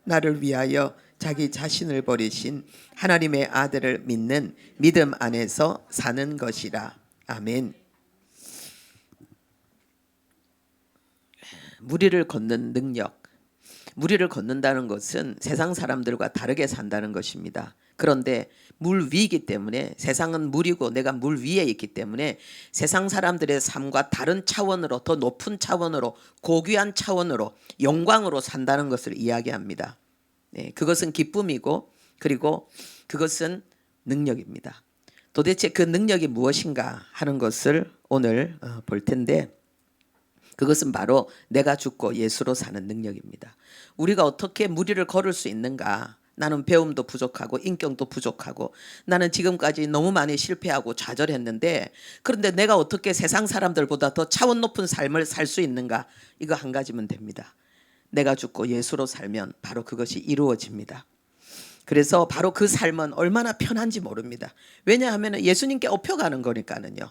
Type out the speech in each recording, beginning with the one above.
나를 위하여 자기 자신을 버리신 하나님의 아들을 믿는 믿음 안에서 사는 것이라. 아멘. 무리를 걷는 능력. 무리를 걷는다는 것은 세상 사람들과 다르게 산다는 것입니다. 그런데 물 위이기 때문에, 세상은 물이고 내가 물 위에 있기 때문에 세상 사람들의 삶과 다른 차원으로, 더 높은 차원으로, 고귀한 차원으로, 영광으로 산다는 것을 이야기합니다. 네, 그것은 기쁨이고, 그리고 그것은 능력입니다. 도대체 그 능력이 무엇인가 하는 것을 오늘 볼 텐데, 그것은 바로 내가 죽고 예수로 사는 능력입니다. 우리가 어떻게 무리를 걸을 수 있는가? 나는 배움도 부족하고 인격도 부족하고 나는 지금까지 너무 많이 실패하고 좌절했는데, 그런데 내가 어떻게 세상 사람들보다 더 차원 높은 삶을 살 수 있는가? 이거 한 가지면 됩니다. 내가 죽고 예수로 살면 바로 그것이 이루어집니다. 그래서 바로 그 삶은 얼마나 편한지 모릅니다. 왜냐하면 예수님께 업혀가는 거니까는요.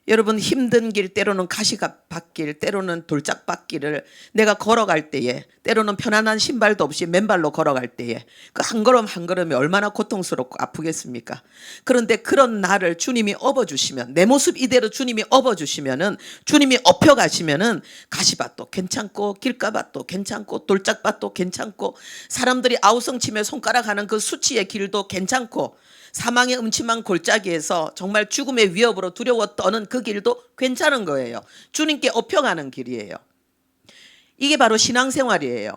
여러분, 힘든 길, 때로는 가시밭길, 때로는 돌짝밭길을 내가 걸어갈 때에, 때로는 편안한 신발도 없이 맨발로 걸어갈 때에 그 한 걸음 한 걸음이 얼마나 고통스럽고 아프겠습니까? 그런데 그런 나를 주님이 업어주시면, 내 모습 이대로 주님이 업어주시면은, 주님이 업혀가시면은 가시밭도 괜찮고 길가밭도 괜찮고 돌짝밭도 괜찮고 사람들이 아우성치며 손가락하는 그 수치의 길도 괜찮고 사망의 음침한 골짜기에서 정말 죽음의 위협으로 두려워 떠는 그 길도 괜찮은 거예요. 주님께 업혀가는 길이에요. 이게 바로 신앙생활이에요.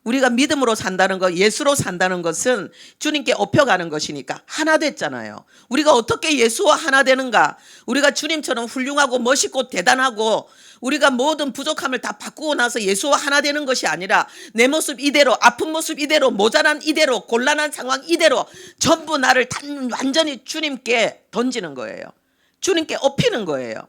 우리가 믿음으로 산다는 것, 예수로 산다는 것은 주님께 업혀가는 것이니까 하나 됐잖아요. 우리가 어떻게 예수와 하나 되는가? 우리가 주님처럼 훌륭하고 멋있고 대단하고 우리가 모든 부족함을 다 바꾸고 나서 예수와 하나 되는 것이 아니라 내 모습 이대로, 아픈 모습 이대로, 모자란 이대로, 곤란한 상황 이대로 전부 나를 완전히 주님께 던지는 거예요. 주님께 업히는 거예요.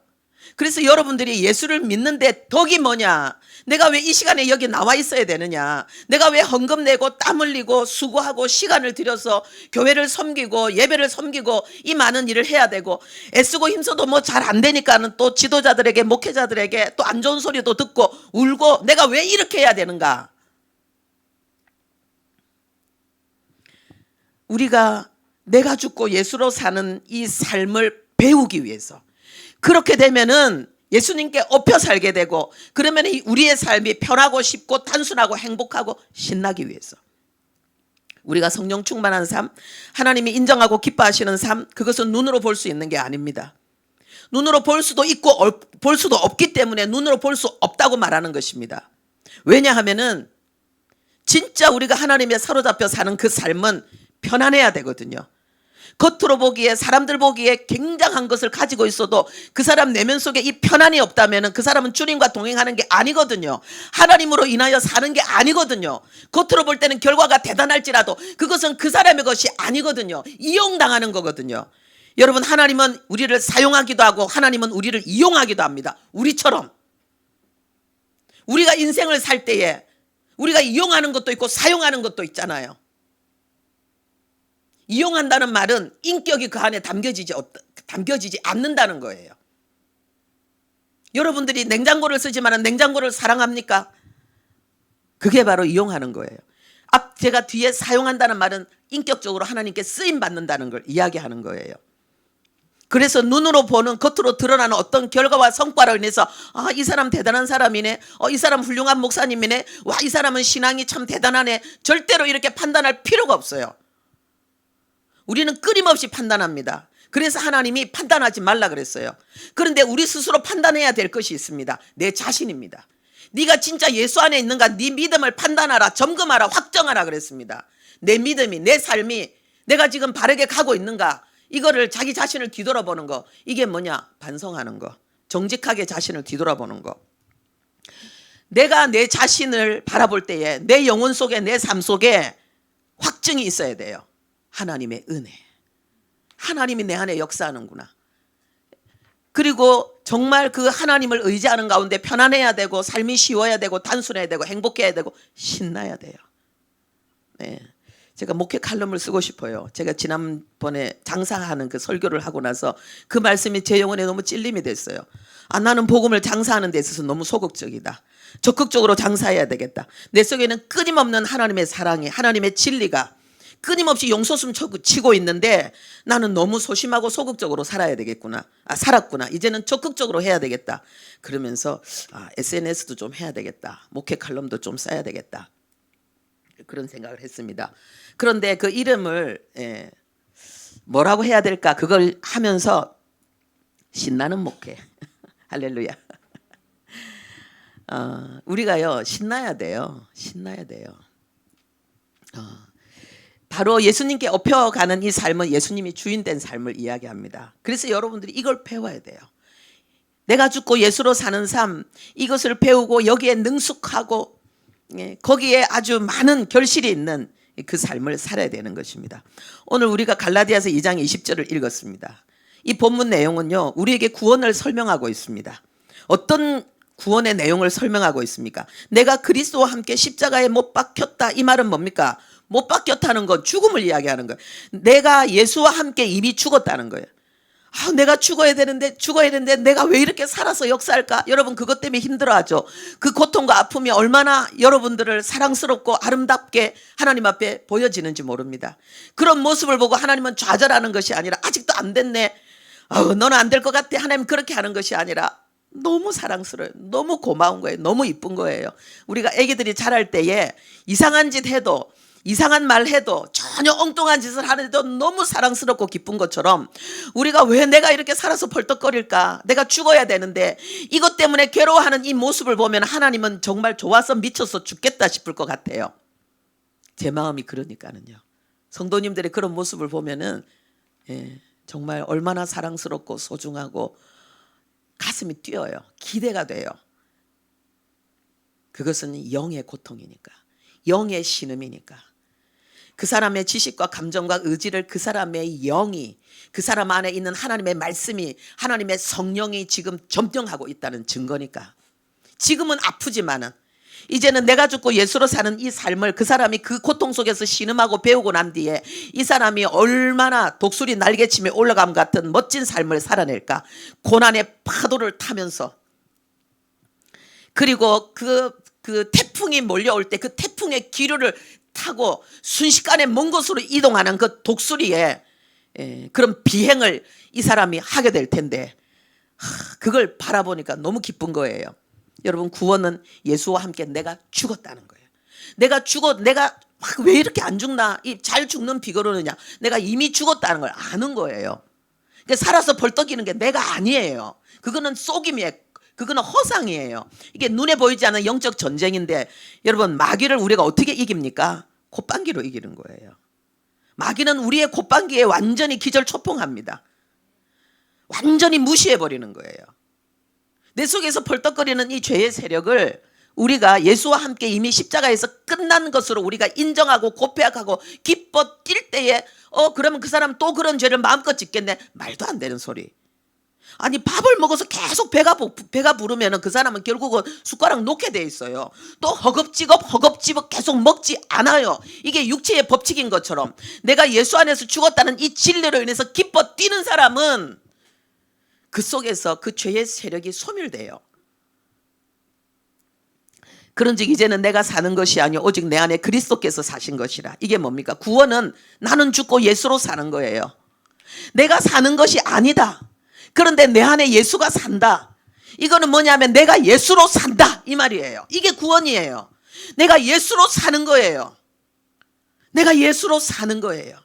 그래서 여러분들이 예수를 믿는데 덕이 뭐냐? 내가 왜 이 시간에 여기 나와 있어야 되느냐? 내가 왜 헌금 내고 땀 흘리고 수고하고 시간을 들여서 교회를 섬기고 예배를 섬기고 이 많은 일을 해야 되고 애쓰고 힘써도 뭐 잘 안 되니까는 또 지도자들에게, 목회자들에게 또 안 좋은 소리도 듣고 울고 내가 왜 이렇게 해야 되는가? 우리가 내가 죽고 예수로 사는 이 삶을 배우기 위해서, 그렇게 되면은 예수님께 업혀 살게 되고, 그러면 우리의 삶이 편하고 쉽고 단순하고 행복하고 신나기 위해서, 우리가 성령 충만한 삶, 하나님이 인정하고 기뻐하시는 삶, 그것은 눈으로 볼 수 있는 게 아닙니다. 눈으로 볼 수도 있고 볼 수도 없기 때문에 눈으로 볼 수 없다고 말하는 것입니다. 왜냐하면은 진짜 우리가 하나님에 사로잡혀 사는 그 삶은 편안해야 되거든요. 겉으로 보기에, 사람들 보기에 굉장한 것을 가지고 있어도 그 사람 내면 속에 이 편안이 없다면 그 사람은 주님과 동행하는 게 아니거든요. 하나님으로 인하여 사는 게 아니거든요. 겉으로 볼 때는 결과가 대단할지라도 그것은 그 사람의 것이 아니거든요. 이용당하는 거거든요. 여러분, 하나님은 우리를 사용하기도 하고 하나님은 우리를 이용하기도 합니다. 우리처럼. 우리가 인생을 살 때에 우리가 이용하는 것도 있고 사용하는 것도 있잖아요. 이용한다는 말은 인격이 그 안에 담겨지지 않는다는 거예요. 여러분들이 냉장고를 쓰지만 냉장고를 사랑합니까? 그게 바로 이용하는 거예요. 제가 뒤에 사용한다는 말은 인격적으로 하나님께 쓰임 받는다는 걸 이야기하는 거예요. 그래서 눈으로 보는, 겉으로 드러나는 어떤 결과와 성과로 인해서 이 사람 대단한 사람이네, 이 사람 훌륭한 목사님이네, 와, 이 사람은 신앙이 참 대단하네, 절대로 이렇게 판단할 필요가 없어요. 우리는 끊임없이 판단합니다. 그래서 하나님이 판단하지 말라 그랬어요. 그런데 우리 스스로 판단해야 될 것이 있습니다. 내 자신입니다. 네가 진짜 예수 안에 있는가? 네 믿음을 판단하라, 점검하라, 확정하라 그랬습니다. 내 믿음이, 내 삶이 내가 지금 바르게 가고 있는가? 이거를 자기 자신을 뒤돌아보는 거. 이게 뭐냐? 반성하는 거. 정직하게 자신을 뒤돌아보는 거. 내가 내 자신을 바라볼 때에 내 영혼 속에, 내 삶 속에 확증이 있어야 돼요. 하나님의 은혜. 하나님이 내 안에 역사하는구나. 그리고 정말 그 하나님을 의지하는 가운데 편안해야 되고, 삶이 쉬워야 되고, 단순해야 되고, 행복해야 되고, 신나야 돼요. 네. 제가 목회 칼럼을 쓰고 싶어요. 제가 지난번에 장사하는 그 설교를 하고 나서 그 말씀이 제 영혼에 너무 찔림이 됐어요. 아, 나는 복음을 장사하는 데 있어서 너무 소극적이다. 적극적으로 장사해야 되겠다. 내 속에는 끊임없는 하나님의 사랑이, 하나님의 진리가 끊임없이 용솟음 치고 있는데 나는 너무 소심하고 소극적으로 살아야 되겠구나. 살았구나. 이제는 적극적으로 해야 되겠다. 그러면서 SNS도 좀 해야 되겠다. 목회 칼럼도 좀 써야 되겠다. 그런 생각을 했습니다. 그런데 그 이름을 뭐라고 해야 될까? 그걸 하면서 신나는 목회. 할렐루야. 우리가요 신나야 돼요. 신나야 돼요. 바로 예수님께 업혀가는 이 삶은 예수님이 주인된 삶을 이야기합니다. 그래서 여러분들이 이걸 배워야 돼요. 내가 죽고 예수로 사는 삶, 이것을 배우고 여기에 능숙하고 거기에 아주 많은 결실이 있는 그 삶을 살아야 되는 것입니다. 오늘 우리가 갈라디아서 2장 20절을 읽었습니다. 이 본문 내용은요 우리에게 구원을 설명하고 있습니다. 어떤 구원의 내용을 설명하고 있습니까? 내가 그리스도와 함께 십자가에 못 박혔다. 이 말은 뭡니까? 못 박혔다는 건 죽음을 이야기하는 거예요. 내가 예수와 함께 이미 죽었다는 거예요. 내가 죽어야 되는데 내가 왜 이렇게 살아서 역사할까? 여러분 그것 때문에 힘들어하죠. 그 고통과 아픔이 얼마나 여러분들을 사랑스럽고 아름답게 하나님 앞에 보여지는지 모릅니다. 그런 모습을 보고 하나님은 좌절하는 것이 아니라 아직도 안 됐네. 너는 안 될 것 같아. 하나님 그렇게 하는 것이 아니라 너무 사랑스러워요. 너무 고마운 거예요. 너무 이쁜 거예요. 우리가 애기들이 자랄 때에 이상한 짓 해도 이상한 말 해도 전혀 엉뚱한 짓을 하는데도 너무 사랑스럽고 기쁜 것처럼 우리가 왜 내가 이렇게 살아서 벌떡거릴까? 내가 죽어야 되는데 이것 때문에 괴로워하는 이 모습을 보면 하나님은 정말 좋아서 미쳐서 죽겠다 싶을 것 같아요. 제 마음이 그러니까는요. 성도님들의 그런 모습을 보면은 정말 얼마나 사랑스럽고 소중하고 가슴이 뛰어요. 기대가 돼요. 그것은 영의 고통이니까. 영의 신음이니까. 그 사람의 지식과 감정과 의지를 그 사람의 영이, 그 사람 안에 있는 하나님의 말씀이, 하나님의 성령이 지금 점령하고 있다는 증거니까. 지금은 아프지만은 이제는 내가 죽고 예수로 사는 이 삶을 그 사람이 그 고통 속에서 신음하고 배우고 난 뒤에 이 사람이 얼마나 독수리 날개침에 올라감 같은 멋진 삶을 살아낼까. 고난의 파도를 타면서 그리고 그 태풍이 몰려올 때 그 태풍의 기류를 타고 순식간에 먼 곳으로 이동하는 그 독수리의 그런 비행을 이 사람이 하게 될 텐데 그걸 바라보니까 너무 기쁜 거예요. 여러분 구원은 예수와 함께 내가 죽었다는 거예요. 내가 왜 이렇게 안 죽나? 잘 죽는 비결은냐? 내가 이미 죽었다는 걸 아는 거예요. 그러니까 살아서 벌떡이는 게 내가 아니에요. 그거는 속임이에요. 그거는 허상이에요. 이게 눈에 보이지 않는 영적 전쟁인데 여러분 마귀를 우리가 어떻게 이깁니까? 콧방귀로 이기는 거예요. 마귀는 우리의 콧방귀에 완전히 기절초풍합니다. 완전히 무시해버리는 거예요. 내 속에서 벌떡거리는 이 죄의 세력을 우리가 예수와 함께 이미 십자가에서 끝난 것으로 우리가 인정하고 고백하고 기뻐 뛸 때에 그러면 그 사람 또 그런 죄를 마음껏 짓겠네. 말도 안 되는 소리. 아니 밥을 먹어서 계속 배가 부르면 그 사람은 결국은 숟가락 놓게 돼 있어요. 또 허겁지겁 계속 먹지 않아요. 이게 육체의 법칙인 것처럼 내가 예수 안에서 죽었다는 이 진리로 인해서 기뻐 뛰는 사람은 그 속에서 그 죄의 세력이 소멸돼요. 그런즉 이제는 내가 사는 것이 아니요 오직 내 안에 그리스도께서 사신 것이라. 이게 뭡니까? 구원은 나는 죽고 예수로 사는 거예요. 내가 사는 것이 아니다. 그런데 내 안에 예수가 산다. 이거는 뭐냐면 내가 예수로 산다 이 말이에요. 이게 구원이에요. 내가 예수로 사는 거예요. 내가 예수로 사는 거예요.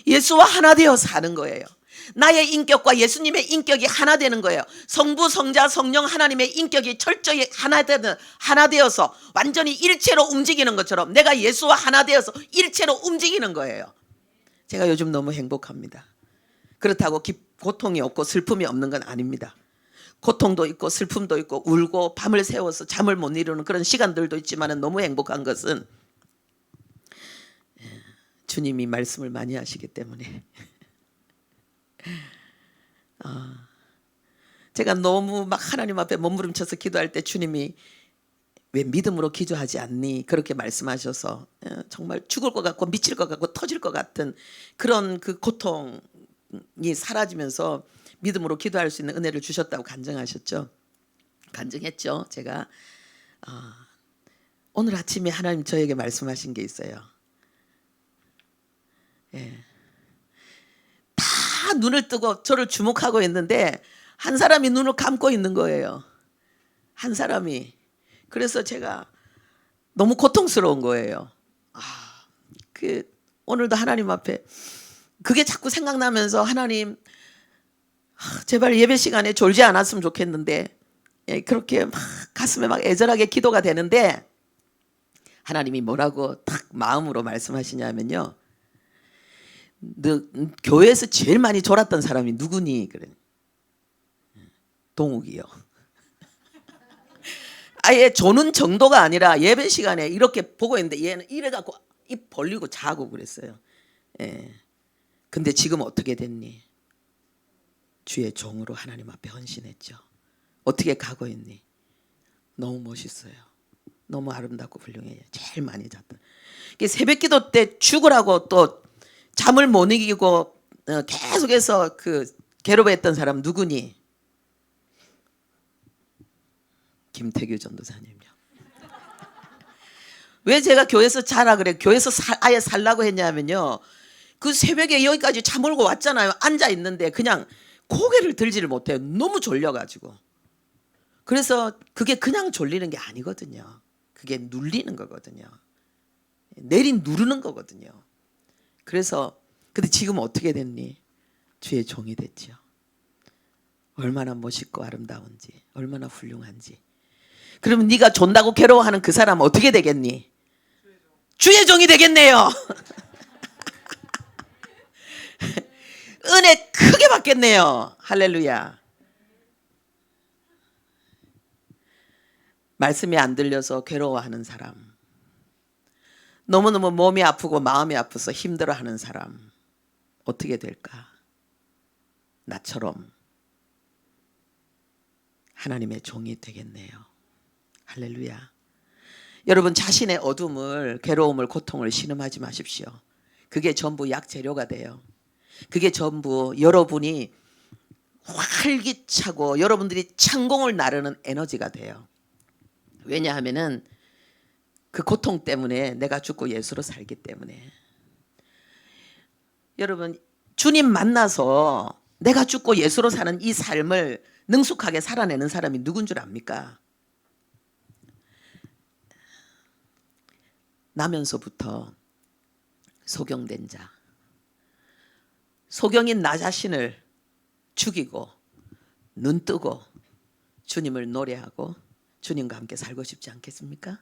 예수와 하나 되어 사는 거예요. 나의 인격과 예수님의 인격이 하나 되는 거예요. 성부, 성자, 성령 하나님의 인격이 철저히 하나 되어서 완전히 일체로 움직이는 것처럼 내가 예수와 하나 되어서 일체로 움직이는 거예요. 제가 요즘 너무 행복합니다. 그렇다고 고통이 없고 슬픔이 없는 건 아닙니다. 고통도 있고 슬픔도 있고 울고 밤을 새워서 잠을 못 이루는 그런 시간들도 있지만 너무 행복한 것은 주님이 말씀을 많이 하시기 때문에 제가 너무 막 하나님 앞에 몸부림쳐서 기도할 때 주님이 왜 믿음으로 기도하지 않니? 그렇게 말씀하셔서 정말 죽을 것 같고 미칠 것 같고 터질 것 같은 그런 그 고통이 사라지면서 믿음으로 기도할 수 있는 은혜를 주셨다고 간증하셨죠. 간증했죠. 제가 오늘 아침에 하나님 저에게 말씀하신 게 있어요. 다 눈을 뜨고 저를 주목하고 있는데 한 사람이 눈을 감고 있는 거예요. 한 사람이. 그래서 제가 너무 고통스러운 거예요. 오늘도 하나님 앞에 그게 자꾸 생각나면서 하나님 제발 예배 시간에 졸지 않았으면 좋겠는데 그렇게 막 가슴에 막 애절하게 기도가 되는데 하나님이 뭐라고 딱 마음으로 말씀하시냐면요. 너 교회에서 제일 많이 졸았던 사람이 누구니? 그래. 동욱이요. 아예 조는 정도가 아니라 예배 시간에 이렇게 보고 있는데 얘는 이래갖고 입 벌리고 자고 그랬어요. 근데 지금 어떻게 됐니? 주의 종으로 하나님 앞에 헌신했죠. 어떻게 가고 있니? 너무 멋있어요. 너무 아름답고 훌륭해요. 제일 많이 잤던. 새벽기도 때 죽으라고 또 잠을 못 이기고 계속해서 그 괴로워했던 사람 누구니? 김태규 전도사님요. 왜 제가 교회에서 자라 그래? 교회에서 아예 살라고 했냐면요. 그 새벽에 여기까지 잠을 고 왔잖아요. 앉아 있는데 그냥 고개를 들지를 못해요. 너무 졸려가지고. 그래서 그게 그냥 졸리는 게 아니거든요. 그게 눌리는 거거든요. 누르는 거거든요. 그래서 근데 지금 어떻게 됐니? 주의 종이 됐죠. 얼마나 멋있고 아름다운지, 얼마나 훌륭한지. 그러면 네가 존다고 괴로워하는 그 사람 어떻게 되겠니? 주의 종이 되겠네요. 은혜 크게 받겠네요. 할렐루야. 말씀이 안 들려서 괴로워하는 사람, 너무너무 몸이 아프고 마음이 아파서 힘들어하는 사람 어떻게 될까? 나처럼 하나님의 종이 되겠네요. 할렐루야. 여러분 자신의 어둠을, 괴로움을, 고통을 신음하지 마십시오. 그게 전부 약재료가 돼요. 그게 전부 여러분이 활기차고 여러분들이 창공을 나르는 에너지가 돼요. 왜냐하면은 그 고통 때문에 내가 죽고 예수로 살기 때문에. 여러분 주님 만나서 내가 죽고 예수로 사는 이 삶을 능숙하게 살아내는 사람이 누군 줄 압니까? 나면서부터 소경된 자, 소경인 나 자신을 죽이고 눈 뜨고 주님을 노래하고 주님과 함께 살고 싶지 않겠습니까?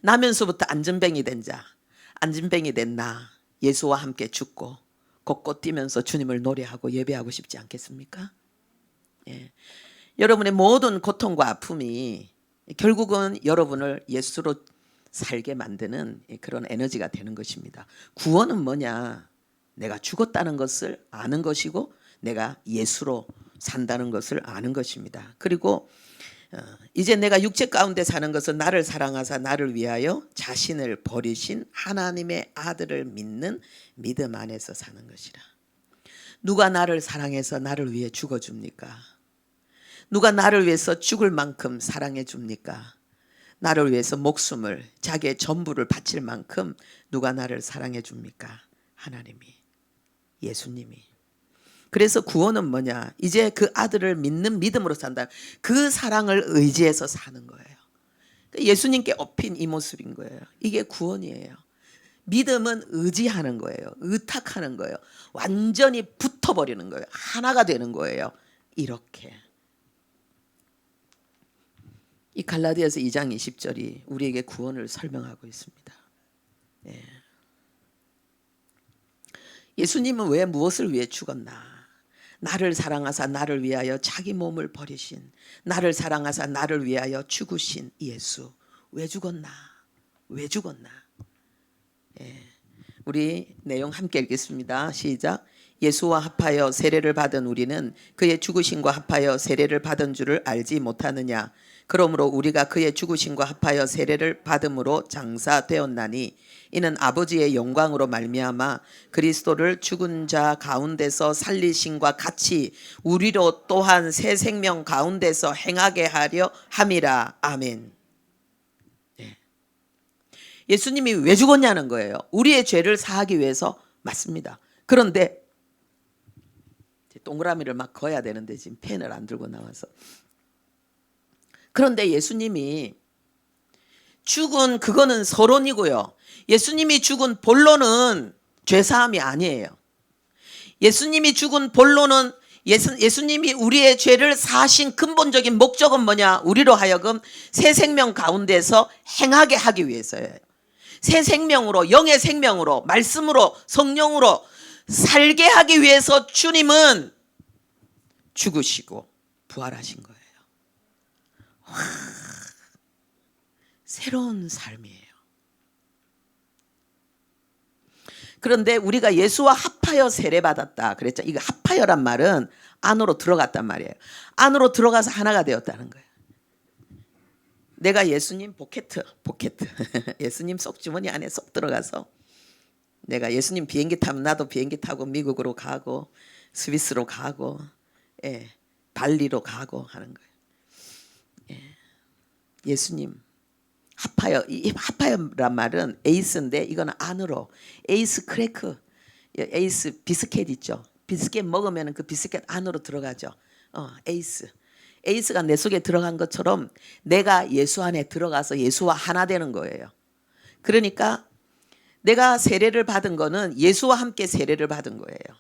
나면서부터 안전뱅이 된 자, 안전뱅이 된 나, 예수와 함께 죽고 곳곳 뛰면서 주님을 노래하고 예배하고 싶지 않겠습니까? 예. 여러분의 모든 고통과 아픔이 결국은 여러분을 예수로 살게 만드는 그런 에너지가 되는 것입니다. 구원은 뭐냐? 내가 죽었다는 것을 아는 것이고 내가 예수로 산다는 것을 아는 것입니다. 그리고 이제 내가 육체 가운데 사는 것은 나를 사랑하사 나를 위하여 자신을 버리신 하나님의 아들을 믿는 믿음 안에서 사는 것이라. 누가 나를 사랑해서 나를 위해 죽어줍니까? 누가 나를 위해서 죽을 만큼 사랑해 줍니까? 나를 위해서 목숨을, 자기의 전부를 바칠 만큼 누가 나를 사랑해 줍니까? 하나님이, 예수님이. 그래서 구원은 뭐냐? 이제 그 아들을 믿는 믿음으로 산다. 그 사랑을 의지해서 사는 거예요. 예수님께 업힌 이 모습인 거예요. 이게 구원이에요. 믿음은 의지하는 거예요. 의탁하는 거예요. 완전히 붙어버리는 거예요. 하나가 되는 거예요. 이렇게. 이 갈라디아서 2장 20절이 우리에게 구원을 설명하고 있습니다. 예. 예수님은 왜 무엇을 위해 죽었나? 나를 사랑하사 나를 위하여 자기 몸을 버리신, 나를 사랑하사 나를 위하여 죽으신 예수. 왜 죽었나? 왜 죽었나? 예. 우리 내용 함께 읽겠습니다. 시작. 예수와 합하여 세례를 받은 우리는 그의 죽으심과 합하여 세례를 받은 줄을 알지 못하느냐? 그러므로 우리가 그의 죽으심과 합하여 세례를 받음으로 장사되었나니 이는 아버지의 영광으로 말미암아 그리스도를 죽은 자 가운데서 살리심과 같이 우리로 또한 새 생명 가운데서 행하게 하려 함이라. 아멘. 예수님이 왜 죽었냐는 거예요. 우리의 죄를 사하기 위해서 맞습니다. 그런데 동그라미를 막 그어야 되는데 지금 펜을 안 들고 나와서. 그런데 예수님이 죽은 그거는 서론이고요. 예수님이 죽은 본론은 죄사함이 아니에요. 예수님이 죽은 본론은 예수님이 우리의 죄를 사하신 근본적인 목적은 뭐냐? 우리로 하여금 새 생명 가운데서 행하게 하기 위해서예요. 새 생명으로, 영의 생명으로, 말씀으로, 성령으로 살게 하기 위해서 주님은 죽으시고 부활하신 거예요. 와, 새로운 삶이에요. 그런데 우리가 예수와 합하여 세례받았다 그랬죠. 이거 합하여란 말은 안으로 들어갔단 말이에요. 안으로 들어가서 하나가 되었다는 거예요. 내가 예수님 포켓 예수님 속주머니 안에 쏙 들어가서 내가 예수님 비행기 타면 나도 비행기 타고 미국으로 가고 스위스로 가고 발리로 가고 하는 거예요. 예수님 합하여, 이 합하여란 말은 에이스인데 이거는 안으로 에이스 크래크, 에이스 비스켓 있죠. 비스켓 먹으면 그 비스켓 안으로 들어가죠. 에이스가 내 속에 들어간 것처럼 내가 예수 안에 들어가서 예수와 하나 되는 거예요. 그러니까 내가 세례를 받은 거는 예수와 함께 세례를 받은 거예요.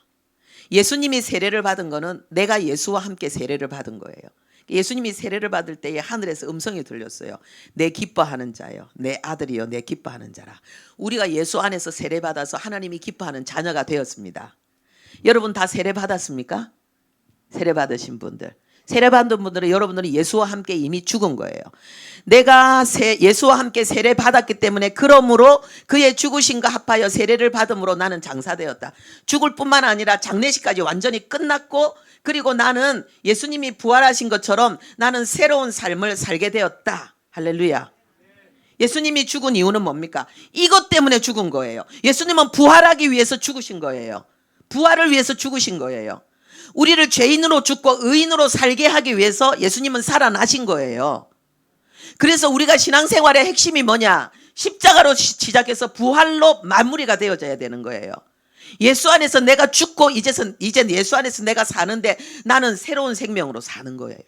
예수님이 세례를 받은 거는 내가 예수와 함께 세례를 받은 거예요. 예수님이 세례를 받을 때에 하늘에서 음성이 들렸어요. 내 기뻐하는 자요, 내 아들이요, 내 기뻐하는 자라. 우리가 예수 안에서 세례 받아서 하나님이 기뻐하는 자녀가 되었습니다. 여러분 다 세례 받았습니까? 세례 받으신 분들, 세례 받은 분들은 여러분들은 예수와 함께 이미 죽은 거예요. 내가 예수와 함께 세례 받았기 때문에 그러므로 그의 죽으심과 합하여 세례를 받음으로 나는 장사되었다. 죽을 뿐만 아니라 장례식까지 완전히 끝났고, 그리고 나는 예수님이 부활하신 것처럼 나는 새로운 삶을 살게 되었다. 할렐루야. 예수님이 죽은 이유는 뭡니까? 이것 때문에 죽은 거예요. 예수님은 부활하기 위해서 죽으신 거예요. 부활을 위해서 죽으신 거예요. 우리를 죄인으로 죽고 의인으로 살게 하기 위해서 예수님은 살아나신 거예요. 그래서 우리가 신앙생활의 핵심이 뭐냐? 십자가로 시작해서 부활로 마무리가 되어져야 되는 거예요. 예수 안에서 내가 죽고 이제는 예수 안에서 내가 사는데 나는 새로운 생명으로 사는 거예요.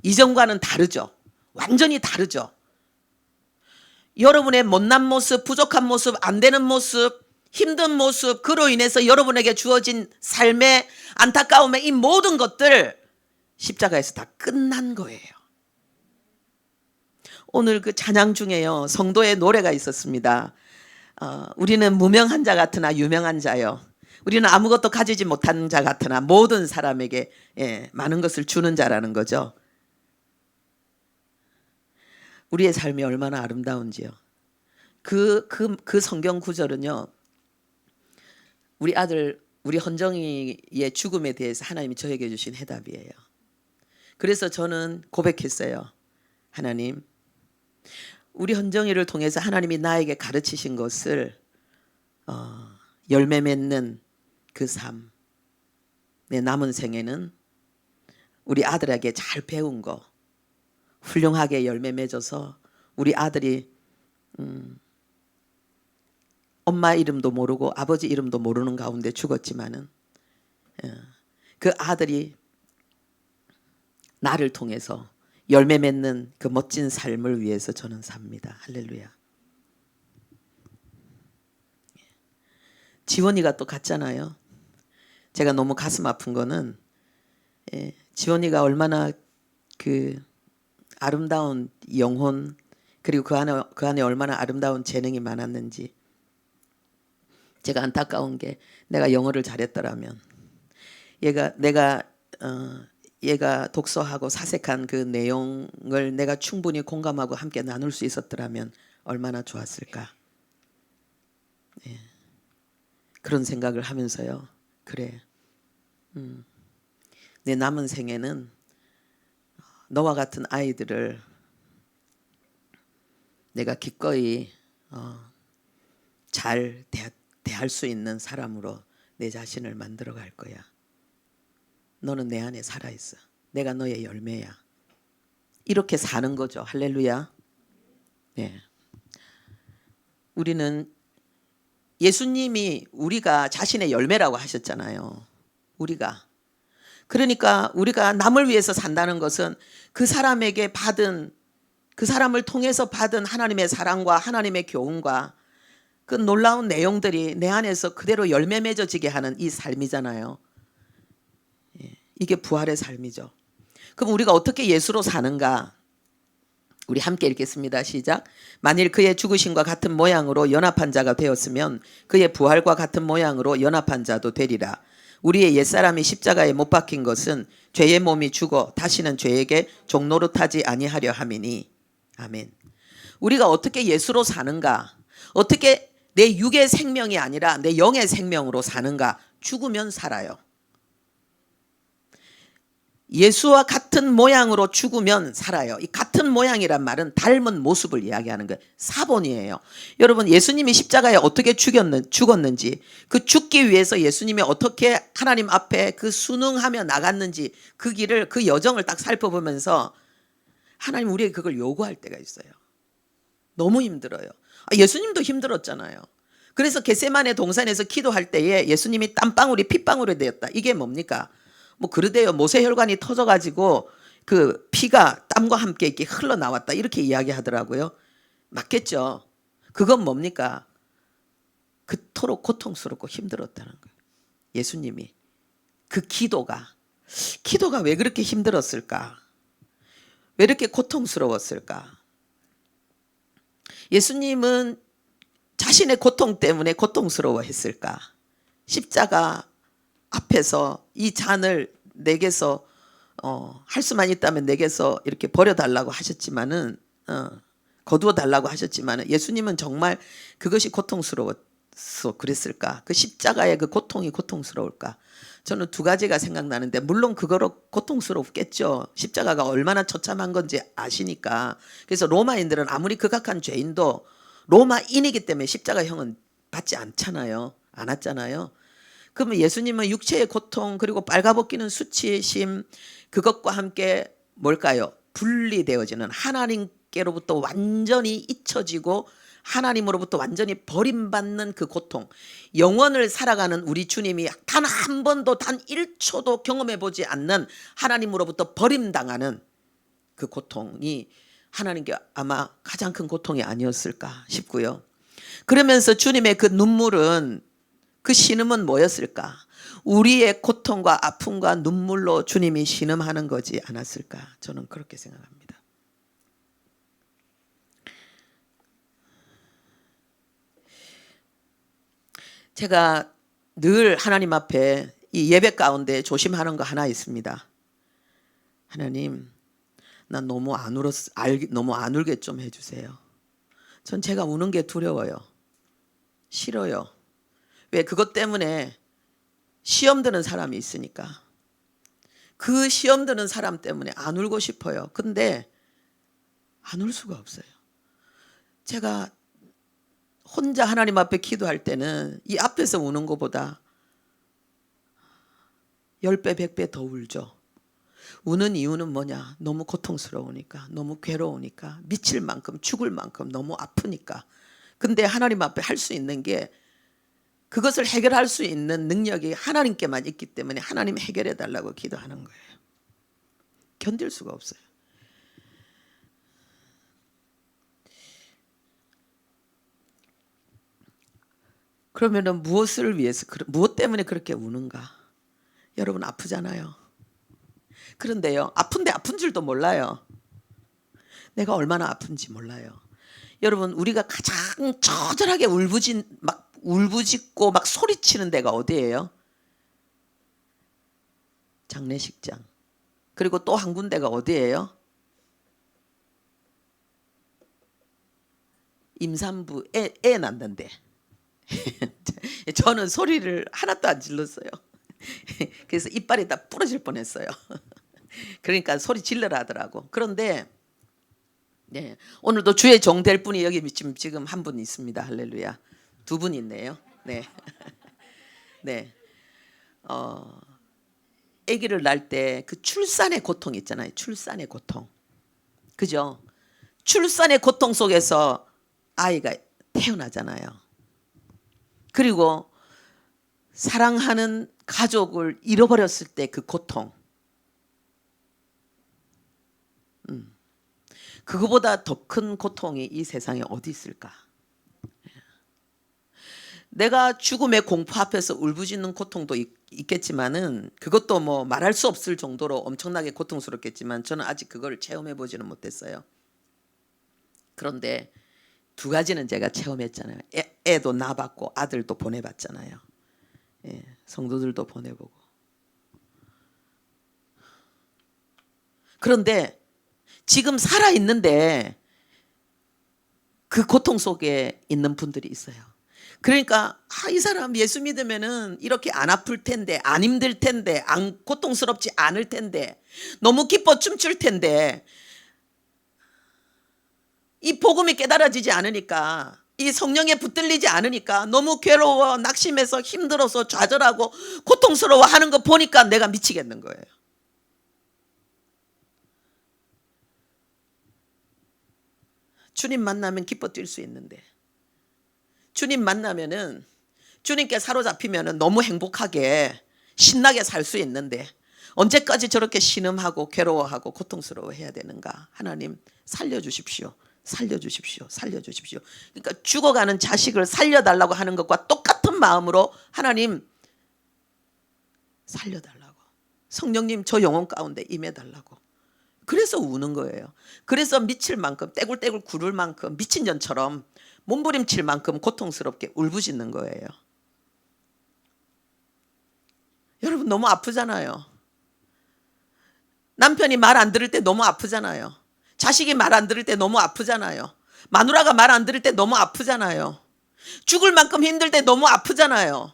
이전과는 다르죠. 완전히 다르죠. 여러분의 못난 모습, 부족한 모습, 안 되는 모습, 힘든 모습, 그로 인해서 여러분에게 주어진 삶의 안타까움의 이 모든 것들 십자가에서 다 끝난 거예요. 오늘 그 찬양 중에요, 성도의 노래가 있었습니다. 우리는 무명한 자 같으나 유명한 자요. 우리는 아무것도 가지지 못한 자 같으나 모든 사람에게 많은 것을 주는 자라는 거죠. 우리의 삶이 얼마나 아름다운지요. 그 성경 구절은요, 우리 아들, 우리 헌정이의 죽음에 대해서 하나님이 저에게 주신 해답이에요. 그래서 저는 고백했어요. 하나님, 우리 헌정이를 통해서 하나님이 나에게 가르치신 것을 열매 맺는 그 삶, 내 남은 생에는 우리 아들에게 잘 배운 거 훌륭하게 열매 맺어서 우리 아들이 엄마 이름도 모르고 아버지 이름도 모르는 가운데 죽었지만은 그 아들이 나를 통해서 열매 맺는 그 멋진 삶을 위해서 저는 삽니다. 할렐루야. 지원이가 또 갔잖아요. 제가 너무 가슴 아픈 거는 지원이가 얼마나 그 아름다운 영혼, 그리고 그 안에 얼마나 아름다운 재능이 많았는지. 제가 안타까운 게, 내가 영어를 잘했더라면, 얘가 독서하고 사색한 그 내용을 내가 충분히 공감하고 함께 나눌 수 있었더라면 얼마나 좋았을까. 그런 생각을 하면서요, 그래, 내 남은 생에는 너와 같은 아이들을 내가 기꺼이 잘 대할 수 있는 사람으로 내 자신을 만들어 갈 거야. 너는 내 안에 살아있어. 내가 너의 열매야. 이렇게 사는 거죠. 할렐루야. 네. 우리는 예수님이 우리가 자신의 열매라고 하셨잖아요. 우리가. 그러니까 우리가 남을 위해서 산다는 것은 그 사람에게 받은, 그 사람을 통해서 받은 하나님의 사랑과 하나님의 교훈과 그 놀라운 내용들이 내 안에서 그대로 열매 맺어지게 하는 이 삶이잖아요. 이게 부활의 삶이죠. 그럼 우리가 어떻게 예수로 사는가? 우리 함께 읽겠습니다. 시작. 만일 그의 죽으심과 같은 모양으로 연합한 자가 되었으면 그의 부활과 같은 모양으로 연합한 자도 되리라. 우리의 옛사람이 십자가에 못 박힌 것은 죄의 몸이 죽어 다시는 죄에게 종노릇하지 아니하려 함이니. 아멘. 우리가 어떻게 예수로 사는가? 어떻게 내 육의 생명이 아니라 내 영의 생명으로 사는가? 죽으면 살아요. 예수와 같은 모양으로 죽으면 살아요. 이 같은 모양이란 말은 닮은 모습을 이야기하는 거예요. 사본이에요. 여러분, 예수님이 십자가에 어떻게 죽었는지, 그 죽기 위해서 예수님이 어떻게 하나님 앞에 그 순응하며 나갔는지, 그 길을, 그 여정을 딱 살펴보면서 하나님 우리에게 그걸 요구할 때가 있어요. 너무 힘들어요. 예수님도 힘들었잖아요. 그래서 겟세마네 동산에서 기도할 때에 예수님이 땀방울이 핏방울이 되었다. 이게 뭡니까? 뭐 그러대요. 모세혈관이 터져가지고 그 피가 땀과 함께 이렇게 흘러나왔다. 이렇게 이야기하더라고요. 맞겠죠. 그건 뭡니까? 그토록 고통스럽고 힘들었다는 거예요. 예수님이. 그 기도가 왜 그렇게 힘들었을까? 왜 이렇게 고통스러웠을까? 예수님은 자신의 고통 때문에 고통스러워했을까? 십자가 앞에서 이 잔을 내게서 할 수만 있다면 내게서 이렇게 버려달라고 하셨지만은 거두어 달라고 하셨지만은 예수님은 정말 그것이 고통스러워서 그랬을까? 그 십자가의 그 고통이 고통스러울까? 저는 두 가지가 생각나는데, 물론 그거로 고통스럽겠죠. 십자가가 얼마나 처참한 건지 아시니까. 그래서 로마인들은 아무리 극악한 죄인도 로마인이기 때문에 십자가형은 받지 않잖아요. 않았잖아요. 그러면 예수님은 육체의 고통, 그리고 빨가벗기는 수치심, 그것과 함께 뭘까요? 분리되어지는, 하나님께로부터 완전히 잊혀지고 하나님으로부터 완전히 버림받는 그 고통, 영원을 살아가는 우리 주님이 단 한 번도 단 1초도 경험해 보지 않는 하나님으로부터 버림당하는 그 고통이 하나님께 아마 가장 큰 고통이 아니었을까 싶고요. 그러면서 주님의 그 눈물은, 그 신음은 뭐였을까? 우리의 고통과 아픔과 눈물로 주님이 신음하는 거지 않았을까? 저는 그렇게 생각합니다. 제가 늘 하나님 앞에 이 예배 가운데 조심하는 거 하나 있습니다. 하나님, 난 너무 안 울게 좀 해주세요. 전 제가 우는 게 두려워요. 싫어요. 왜? 그것 때문에 시험 드는 사람이 있으니까. 그 시험 드는 사람 때문에 안 울고 싶어요. 근데 안 울 수가 없어요. 제가 혼자 하나님 앞에 기도할 때는 이 앞에서 우는 것보다 10배, 100배 더 울죠. 우는 이유는 뭐냐? 너무 고통스러우니까, 너무 괴로우니까, 미칠 만큼, 죽을 만큼 너무 아프니까. 근데 하나님 앞에 할 수 있는 게, 그것을 해결할 수 있는 능력이 하나님께만 있기 때문에 하나님 해결해 달라고 기도하는 거예요. 견딜 수가 없어요. 그러면은 무엇을 위해서, 무엇 때문에 그렇게 우는가? 여러분 아프잖아요. 그런데요, 아픈데 아픈 줄도 몰라요. 내가 얼마나 아픈지 몰라요. 여러분, 우리가 가장 처절하게 울부짖고 막 소리치는 데가 어디예요? 장례식장. 그리고 또 한 군데가 어디예요? 임산부 애 낳는데. 저는 소리를 하나도 안 질렀어요. 그래서 이빨이 다 부러질 뻔했어요. 그러니까 소리 질러라 하더라고. 그런데 네, 오늘도 주의 종 될 분이 여기 지금 한 분 있습니다. 할렐루야. 두 분 있네요. 네, 네. 아기를 낳을 때 그 출산의 고통 있잖아요. 출산의 고통. 그죠? 출산의 고통 속에서 아이가 태어나잖아요. 그리고 사랑하는 가족을 잃어버렸을 때 그 고통. 그거보다 더 큰 고통이 이 세상에 어디 있을까? 내가 죽음의 공포 앞에서 울부짖는 고통도 있겠지만은 그것도 뭐 말할 수 없을 정도로 엄청나게 고통스럽겠지만 저는 아직 그걸 체험해 보지는 못했어요. 그런데 두 가지는 제가 체험했잖아요. 애도 낳아봤고 아들도 보내봤잖아요. 예, 성도들도 보내보고. 그런데 지금 살아있는데 그 고통 속에 있는 분들이 있어요. 그러니까 이 사람 예수 믿으면은 이렇게 안 아플 텐데, 안 힘들 텐데, 안 고통스럽지 않을 텐데, 너무 기뻐 춤출 텐데, 이 복음이 깨달아지지 않으니까, 이 성령에 붙들리지 않으니까 너무 괴로워, 낙심해서 힘들어서 좌절하고 고통스러워 하는 거 보니까 내가 미치겠는 거예요. 주님 만나면 기뻐 뛸 수 있는데, 주님 만나면은 주님께 사로잡히면은 너무 행복하게 신나게 살 수 있는데 언제까지 저렇게 신음하고 괴로워하고 고통스러워 해야 되는가? 하나님 살려주십시오. 살려주십시오. 살려주십시오. 그러니까 죽어가는 자식을 살려달라고 하는 것과 똑같은 마음으로 하나님 살려달라고. 성령님 저 영혼 가운데 임해달라고. 그래서 우는 거예요. 그래서 미칠 만큼 떼굴떼굴 구를 만큼 미친 년처럼 몸부림칠 만큼 고통스럽게 울부짖는 거예요. 여러분 너무 아프잖아요. 남편이 말 안 들을 때 너무 아프잖아요. 자식이 말 안 들을 때 너무 아프잖아요. 마누라가 말 안 들을 때 너무 아프잖아요. 죽을 만큼 힘들 때 너무 아프잖아요.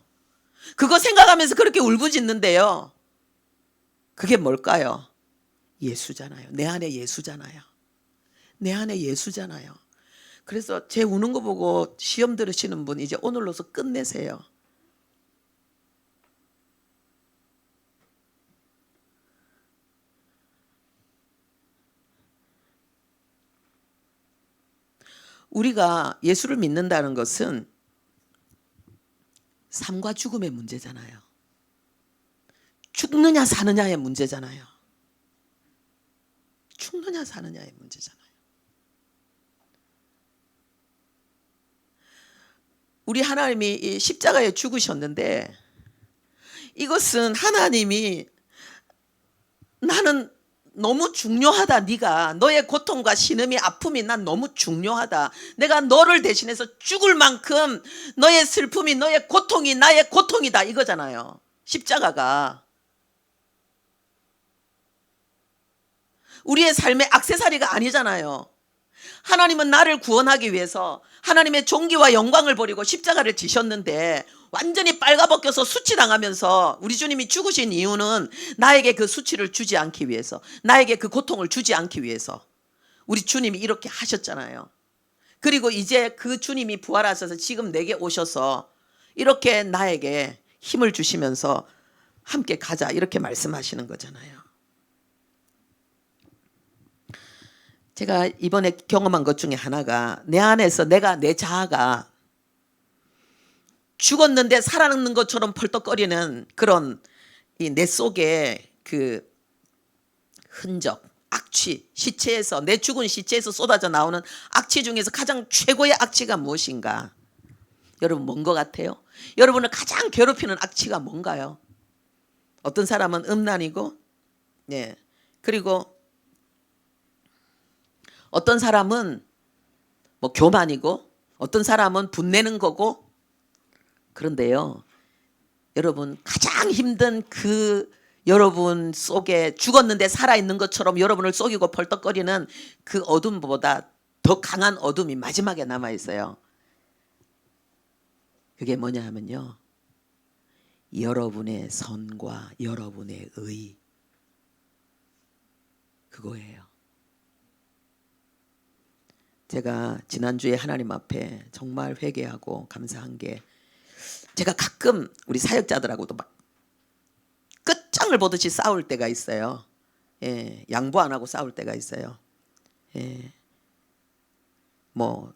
그거 생각하면서 그렇게 울부짖는데요. 그게 뭘까요? 예수잖아요. 내 안에 예수잖아요. 내 안에 예수잖아요. 그래서 제 우는 거 보고 시험 들으시는 분 이제 오늘로서 끝내세요. 우리가 예수를 믿는다는 것은 삶과 죽음의 문제잖아요. 죽느냐 사느냐의 문제잖아요. 죽느냐 사느냐의 문제잖아요. 우리 하나님이 이 십자가에 죽으셨는데 이것은 하나님이 나는 너무 중요하다. 네가 너의 고통과 신음이 아픔이 난 너무 중요하다. 내가 너를 대신해서 죽을 만큼 너의 슬픔이 너의 고통이 나의 고통이다 이거잖아요. 십자가가 우리의 삶의 액세서리가 아니잖아요. 하나님은 나를 구원하기 위해서 하나님의 존귀와 영광을 버리고 십자가를 지셨는데 완전히 빨가벗겨서 수치당하면서 우리 주님이 죽으신 이유는 나에게 그 수치를 주지 않기 위해서, 나에게 그 고통을 주지 않기 위해서 우리 주님이 이렇게 하셨잖아요. 그리고 이제 그 주님이 부활하셔서 지금 내게 오셔서 이렇게 나에게 힘을 주시면서 함께 가자 이렇게 말씀하시는 거잖아요. 제가 이번에 경험한 것 중에 하나가 내 안에서 내 자아가 죽었는데 살아있는 것처럼 펄떡거리는 그런 이 내 속에 그 흔적, 악취, 시체에서 내 죽은 시체에서 쏟아져 나오는 악취 중에서 가장 최고의 악취가 무엇인가? 여러분 뭔 것 같아요? 여러분을 가장 괴롭히는 악취가 뭔가요? 어떤 사람은 음란이고, 네. 그리고 어떤 사람은 뭐 교만이고, 어떤 사람은 분내는 거고. 그런데요, 여러분 가장 힘든 그 여러분 속에 죽었는데 살아있는 것처럼 여러분을 속이고 펄떡거리는 그 어둠보다 더 강한 어둠이 마지막에 남아있어요. 그게 뭐냐 하면요, 여러분의 선과 여러분의 의. 그거예요. 제가 지난주에 하나님 앞에 정말 회개하고 감사한 게, 제가 가끔 우리 사역자들하고도 막 끝장을 보듯이 싸울 때가 있어요. 예, 양보 안 하고 싸울 때가 있어요. 예, 뭐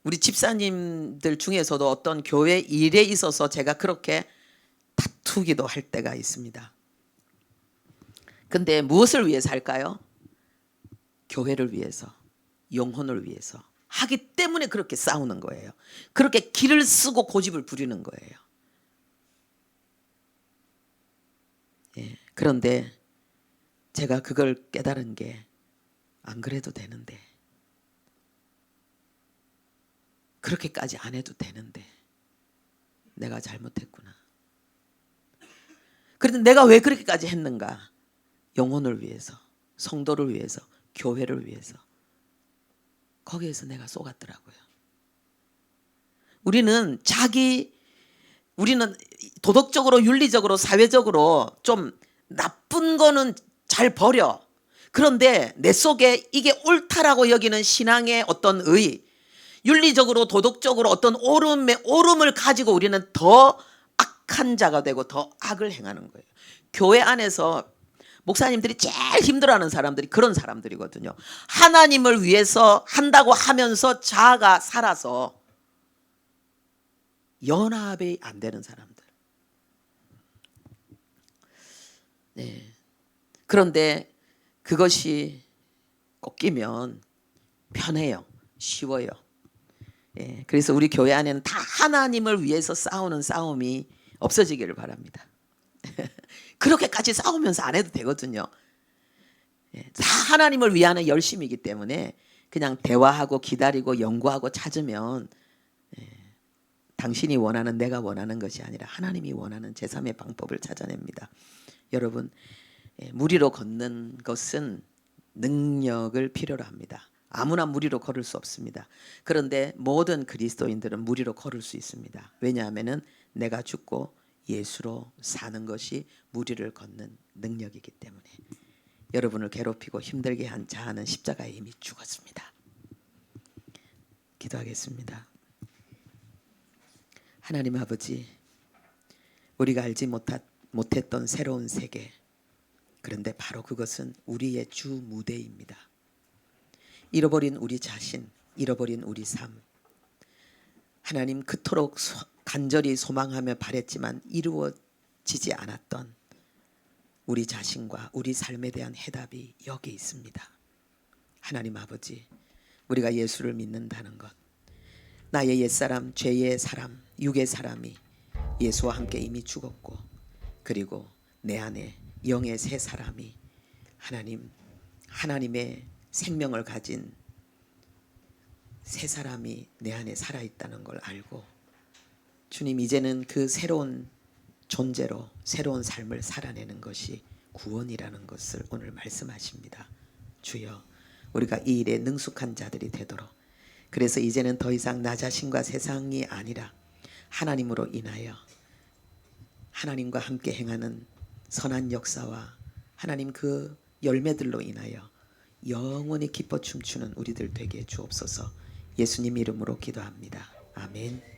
우리 집사님들 중에서도 어떤 교회 일에 있어서 제가 그렇게 다투기도 할 때가 있습니다. 근데 무엇을 위해서 할까요? 교회를 위해서, 영혼을 위해서 하기 때문에 그렇게 싸우는 거예요. 그렇게 기를 쓰고 고집을 부리는 거예요. 예, 그런데 제가 그걸 깨달은 게, 안 그래도 되는데, 그렇게까지 안 해도 되는데 내가 잘못했구나. 그런데 내가 왜 그렇게까지 했는가? 영혼을 위해서, 성도를 위해서, 교회를 위해서. 거기에서 내가 속았더라고요. 우리는 도덕적으로, 윤리적으로, 사회적으로 좀 나쁜 거는 잘 버려. 그런데 내 속에 이게 옳다라고 여기는 신앙의 어떤 윤리적으로, 도덕적으로 어떤 오름을 가지고 우리는 더 악한 자가 되고 더 악을 행하는 거예요. 교회 안에서 목사님들이 제일 힘들어하는 사람들이 그런 사람들이거든요. 하나님을 위해서 한다고 하면서 자아가 살아서 연합이 안 되는 사람들. 네. 그런데 그것이 꺾이면 편해요. 쉬워요. 예, 그래서 우리 교회 안에는 다 하나님을 위해서 싸우는 싸움이 없어지기를 바랍니다. 그렇게까지 싸우면서 안 해도 되거든요. 예, 다 하나님을 위하는 열심이기 때문에 그냥 대화하고 기다리고 연구하고 찾으면, 당신이 원하는, 내가 원하는 것이 아니라 하나님이 원하는 제3의 방법을 찾아냅니다. 여러분, 무리로 걷는 것은 능력을 필요로 합니다. 아무나 무리로 걸을 수 없습니다. 그런데 모든 그리스도인들은 무리로 걸을 수 있습니다. 왜냐하면 내가 죽고 예수로 사는 것이 무리를 걷는 능력이기 때문에. 여러분을 괴롭히고 힘들게 한 자아는 십자가에 이미 죽었습니다. 기도하겠습니다. 하나님 아버지, 우리가 알지 못했던 새로운 세계, 그런데 바로 그것은 우리의 주 무대입니다. 잃어버린 우리 자신, 잃어버린 우리 삶, 하나님 그토록 간절히 소망하며 바랬지만 이루어지지 않았던 우리 자신과 우리 삶에 대한 해답이 여기 있습니다. 하나님 아버지, 우리가 예수를 믿는다는 것, 나의 옛사람, 죄의 사람, 육의 사람이 예수와 함께 이미 죽었고, 그리고 내 안에 영의 새 사람이 하나님의 생명을 가진 새 사람이 내 안에 살아있다는 걸 알고, 주님, 이제는 그 새로운 존재로 새로운 삶을 살아내는 것이 구원이라는 것을 오늘 말씀하십니다. 주여, 우리가 이 일에 능숙한 자들이 되도록, 그래서 이제는 더 이상 나 자신과 세상이 아니라 하나님으로 인하여 하나님과 함께 행하는 선한 역사와 하나님 그 열매들로 인하여 영원히 기뻐 춤추는 우리들 되게 주옵소서. 예수님 이름으로 기도합니다. 아멘.